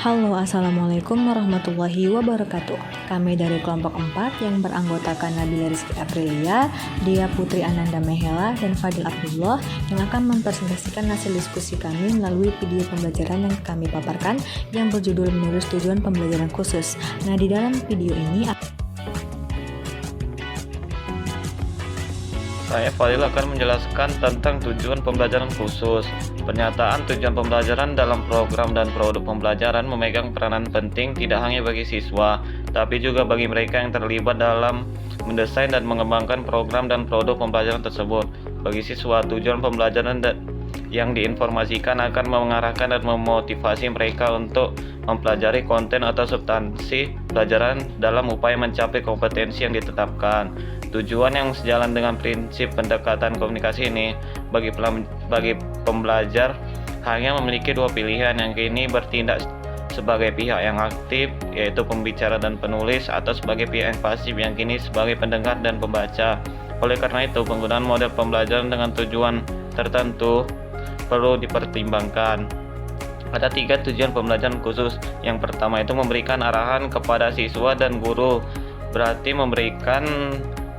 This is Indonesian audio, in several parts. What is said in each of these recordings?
Halo, Assalamualaikum warahmatullahi wabarakatuh. Kami dari kelompok 4 yang beranggotakan Nabila Rizky Aprilia, Dia Putri Ananda Mehela, dan Fadil Abdullah yang akan mempresentasikan hasil diskusi kami melalui video pembelajaran yang kami paparkan yang berjudul Menulis Tujuan Pembelajaran Khusus. Nah, di dalam video ini Saya Fadil akan menjelaskan tentang tujuan pembelajaran khusus. Pernyataan tujuan pembelajaran dalam program dan produk pembelajaran memegang peranan penting tidak hanya bagi siswa, tapi juga bagi mereka yang terlibat dalam mendesain dan mengembangkan program dan produk pembelajaran tersebut. Bagi siswa, tujuan pembelajaran yang diinformasikan akan mengarahkan dan memotivasi mereka untuk mempelajari konten atau substansi pelajaran dalam upaya mencapai kompetensi yang ditetapkan. Tujuan yang sejalan dengan prinsip pendekatan komunikasi ini bagi pembelajar hanya memiliki dua pilihan, yang kini bertindak sebagai pihak yang aktif yaitu pembicara dan penulis, atau sebagai pihak yang pasif yang kini sebagai pendengar dan pembaca. Oleh karena itu, penggunaan model pembelajaran dengan tujuan tertentu perlu dipertimbangkan. Ada 3 tujuan pembelajaran khusus. Yang pertama itu memberikan arahan kepada siswa dan guru, berarti memberikan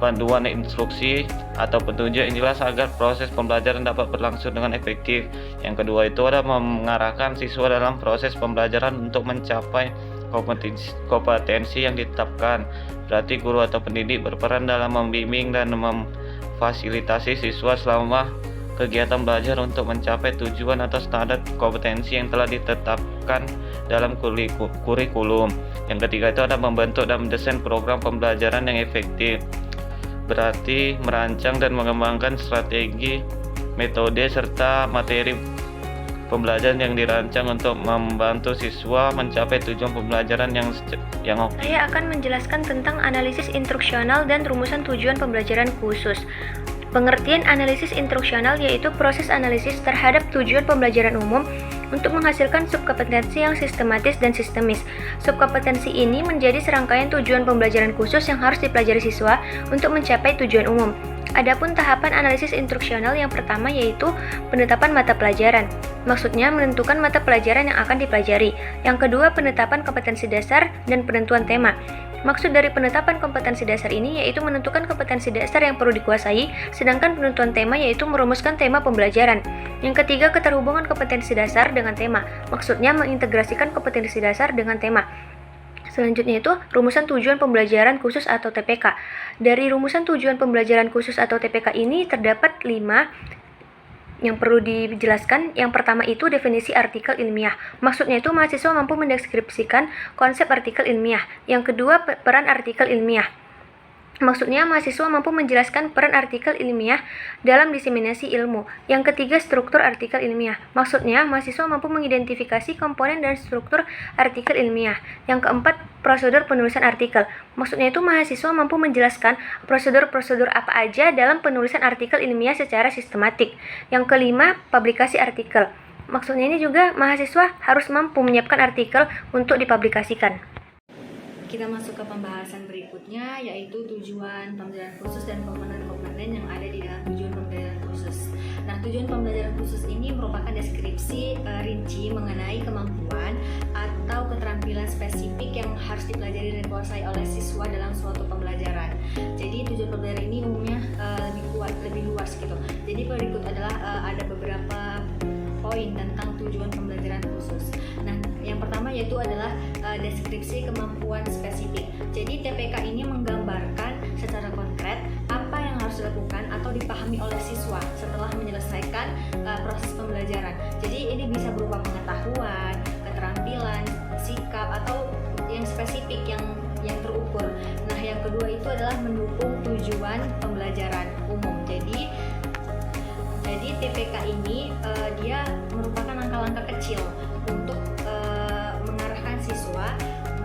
panduan instruksi atau petunjuk yang jelas agar proses pembelajaran dapat berlangsung dengan efektif. Yang kedua itu ada mengarahkan siswa dalam proses pembelajaran untuk mencapai kompetensi yang ditetapkan, berarti guru atau pendidik berperan dalam membimbing dan memfasilitasi siswa selama kegiatan belajar untuk mencapai tujuan atau standar kompetensi yang telah ditetapkan dalam kurikulum. Yang ketiga itu ada membentuk dan mendesain program pembelajaran yang efektif, berarti merancang dan mengembangkan strategi, metode, serta materi pembelajaran yang dirancang untuk membantu siswa mencapai tujuan pembelajaran yang optimal. Saya akan menjelaskan tentang analisis instruksional dan rumusan tujuan pembelajaran khusus. Pengertian analisis instruksional yaitu proses analisis terhadap tujuan pembelajaran umum untuk menghasilkan subkompetensi yang sistematis dan sistemis. Subkompetensi ini menjadi serangkaian tujuan pembelajaran khusus yang harus dipelajari siswa untuk mencapai tujuan umum. Adapun tahapan analisis instruksional yang pertama yaitu penetapan mata pelajaran. Maksudnya menentukan mata pelajaran yang akan dipelajari. Yang kedua, penetapan kompetensi dasar dan penentuan tema. Maksud dari penetapan kompetensi dasar ini yaitu menentukan kompetensi dasar yang perlu dikuasai, sedangkan penentuan tema yaitu merumuskan tema pembelajaran. Yang ketiga, keterhubungan kompetensi dasar dengan tema. Maksudnya mengintegrasikan kompetensi dasar dengan tema. Selanjutnya itu rumusan tujuan pembelajaran khusus atau TPK. Dari rumusan tujuan pembelajaran khusus atau TPK ini terdapat 5 yang perlu dijelaskan. Yang pertama itu definisi artikel ilmiah. Maksudnya itu mahasiswa mampu mendeskripsikan konsep artikel ilmiah. Yang kedua, peran artikel ilmiah. Maksudnya mahasiswa mampu menjelaskan peran artikel ilmiah dalam diseminasi ilmu. Yang ketiga, struktur artikel ilmiah. Maksudnya mahasiswa mampu mengidentifikasi komponen dan struktur artikel ilmiah. Yang keempat, prosedur penulisan artikel. Maksudnya itu mahasiswa mampu menjelaskan prosedur-prosedur apa aja dalam penulisan artikel ilmiah secara sistematik. Yang kelima, publikasi artikel. Maksudnya ini juga mahasiswa harus mampu menyiapkan artikel untuk dipublikasikan. kita masuk ke pembahasan berikutnya, yaitu tujuan pembelajaran khusus dan komponen-komponen yang ada di dalam tujuan pembelajaran khusus. Nah, tujuan pembelajaran khusus ini merupakan deskripsi rinci mengenai kemampuan atau keterampilan spesifik yang harus dipelajari dan dikuasai oleh siswa dalam suatu pembelajaran. Jadi tujuan pembelajaran ini umumnya lebih luas gitu. Jadi berikut adalah ada beberapa poin tentang tujuan pembelajaran khusus. Nah, yang pertama yaitu adalah deskripsi kemampuan spesifik. Jadi TPK ini menggambarkan secara konkret apa yang harus dilakukan atau dipahami oleh siswa setelah menyelesaikan proses pembelajaran. Jadi ini bisa berupa pengetahuan, keterampilan, sikap, atau yang spesifik yang terukur. Nah, yang kedua itu adalah mendukung tujuan pembelajaran umum. Jadi TPK ini dia merupakan langkah-langkah kecil untuk mengarahkan siswa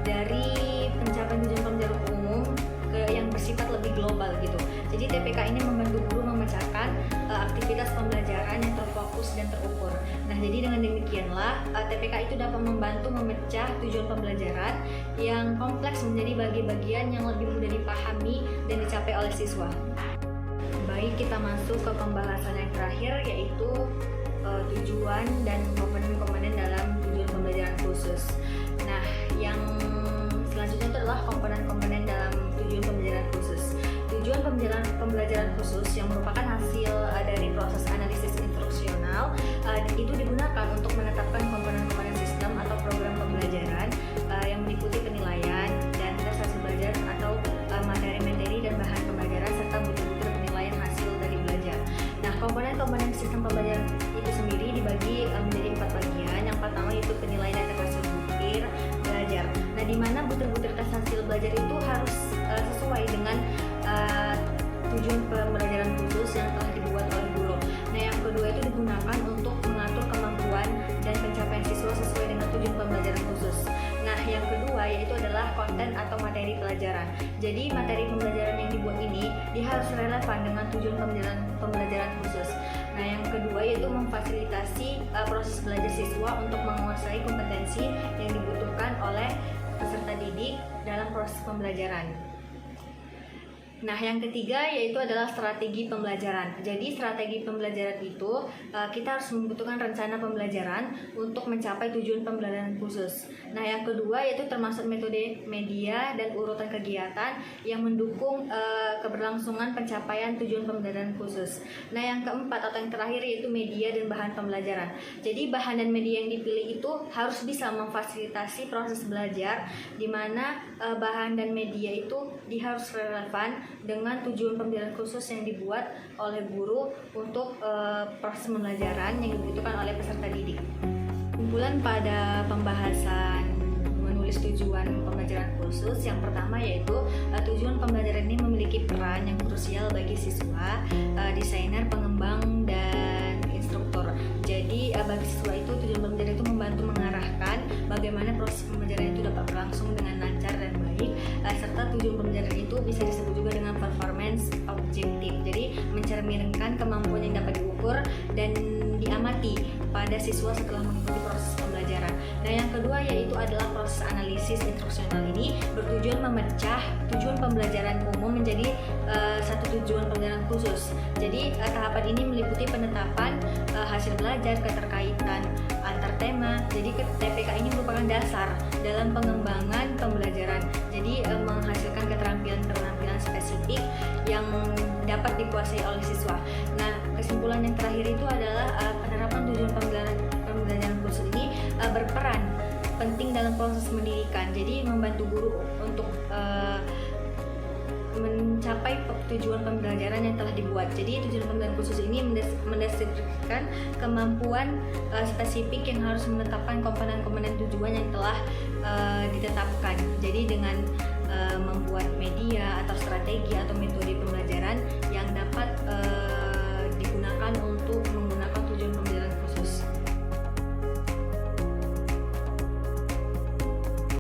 dari pencapaian tujuan pembelajaran umum ke yang bersifat lebih global gitu. Jadi TPK ini membantu guru memecahkan aktivitas pembelajaran yang terfokus dan terukur. Nah, jadi dengan demikianlah TPK itu dapat membantu memecah tujuan pembelajaran yang kompleks menjadi bagian-bagian yang lebih mudah dipahami dan dicapai oleh siswa. Baik, kita masuk ke pembahasan yang terakhir, yaitu tujuan dan komponen-komponen dalam tujuan pembelajaran khusus. pembelajaran khusus yang merupakan hasil dari proses analisis instruksional itu digunakan untuk menetapkan komponen-komponen sistem atau program pembelajaran yang meliputi penilaian dan tes hasil belajar atau materi-materi dan bahan pembelajaran serta butir-butir penilaian hasil dari belajar. Nah, komponen-komponen sistem pembelajaran itu sendiri dibagi menjadi 4 bagian. Yang pertama yaitu penilaian dan tes hasil butir belajar. Nah, di mana butir-butir tes hasil belajar itu harus sesuai dengan tujuan pembelajaran khusus yang telah dibuat oleh guru. Nah, yang kedua itu digunakan untuk mengatur kemampuan dan pencapaian siswa sesuai dengan tujuan pembelajaran khusus. Nah, yang kedua yaitu adalah konten atau materi pelajaran. Jadi, materi pembelajaran yang dibuat ini dia harus relevan dengan tujuan pembelajaran khusus. Nah, yang kedua yaitu memfasilitasi proses belajar siswa untuk menguasai kompetensi yang dibutuhkan oleh peserta didik dalam proses pembelajaran. Nah, yang ketiga yaitu adalah strategi pembelajaran. Jadi, strategi pembelajaran itu kita harus membutuhkan rencana pembelajaran untuk mencapai tujuan pembelajaran khusus. Nah, yang kedua yaitu termasuk metode, media, dan urutan kegiatan yang mendukung keberlangsungan pencapaian tujuan pembelajaran khusus. Nah, yang keempat atau yang terakhir yaitu media dan bahan pembelajaran. Jadi, bahan dan media yang dipilih itu harus bisa memfasilitasi proses belajar, di mana bahan dan media itu harus relevan dengan tujuan pembelajaran khusus yang dibuat oleh guru untuk proses pembelajaran yang dibutuhkan oleh peserta didik. Kumpulan pada pembahasan menulis tujuan pembelajaran khusus yang pertama yaitu tujuan pembelajaran ini memiliki peran yang krusial bagi siswa, desainer, pengembang, dan instruktur. Jadi bagi siswa itu tujuan pembelajaran itu membantu mengarahkan bagaimana proses pembelajaran itu dapat berlangsung dengan lancar dan baik, serta tujuan pembelajaran itu bisa disebut juga dengan performance objektif. Jadi mencerminkan kemampuan yang dapat diukur dan diamati pada siswa setelah mengikuti proses pembelajaran. Nah, yang kedua yaitu adalah proses analisis instruksional ini bertujuan memecah tujuan pembelajaran umum menjadi satu tujuan pembelajaran khusus. Jadi tahapan ini meliputi penetapan hasil belajar, keterkaitan antar tema. Jadi TPK ini merupakan dasar dalam pengembangan pembelajaran. Jadi menghasilkan keterampilan spesifik yang dapat dikuasai oleh siswa. Nah, kesimpulan yang terakhir itu adalah penerapan tujuan pembelajaran khusus ini berperan penting dalam proses pendidikan. Jadi membantu guru untuk mencapai tujuan pembelajaran yang telah dibuat. Jadi tujuan pembelajaran khusus ini mendasarkan kemampuan spesifik yang harus menetapkan komponen-komponen tujuan yang telah ditetapkan. Jadi dengan membuat media atau strategi atau metode pembelajaran yang dapat digunakan untuk